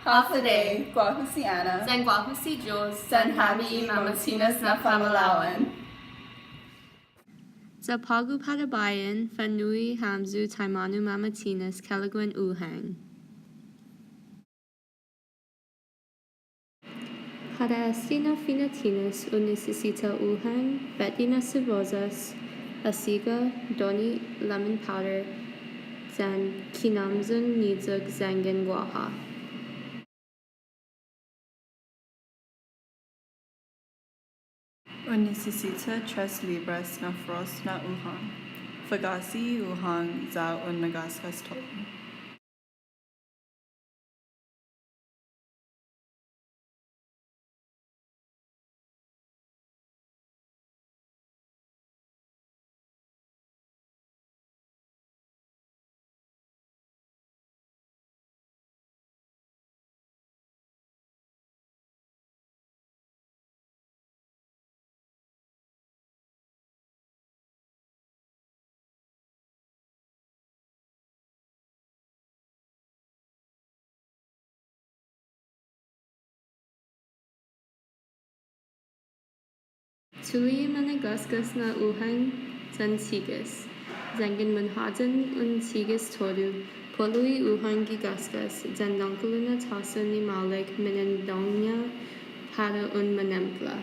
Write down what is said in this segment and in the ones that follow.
Hafaday, Guahusiana, San Guahusi Jos, San Habi, Mamatinas na Famalawan. Sa Pagu Padabayan, Fanui Hamzu Taimanu Mamatinas, Kelaguen Uhang. Para Asina fina'tinas unisisita Uhang, Betina Cebozas, Asiga, Doni, Lemon Powder, Zan Kinamzun Nizug Zangan Guaha. Unisisita 3 libras na frost na uhang. Fagasi uhang za nagaskas tol. Tuli managaskas na Uhang, Zan Tigas, Zangan Manhattan Tigas Todu, Polui Uhang Gigaskas, Zan Donkaluna Tasa ni Malik Minandonya Para Manempla.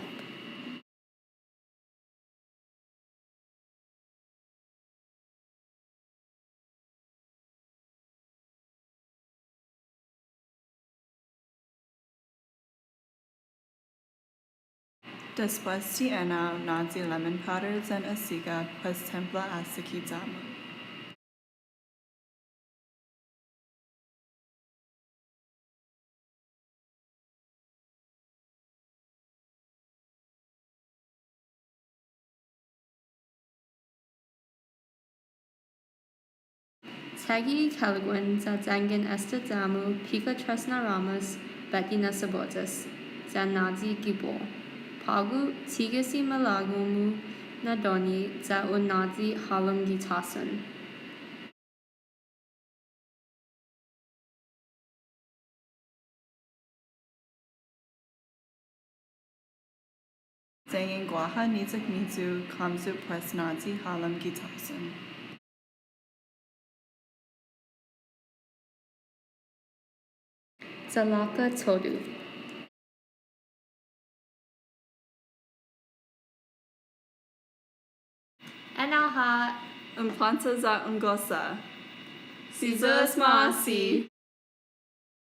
Después tiene nazi lemon powder zan asiga pues templa asikizama. Tagi Kelaguen za Zangan Estadamu, Pika Tresna Ramas, Betina Sabotas, Zan Nazi Gibor. Pagu Tigasi Malagumu Nadoni za Nazi Halam Gitasun. Zangin guaha nizak mizu kamzu pues nazi halam gitasun. Zalaka Todu. Anaha Planta za ungosa. Sizas maasi.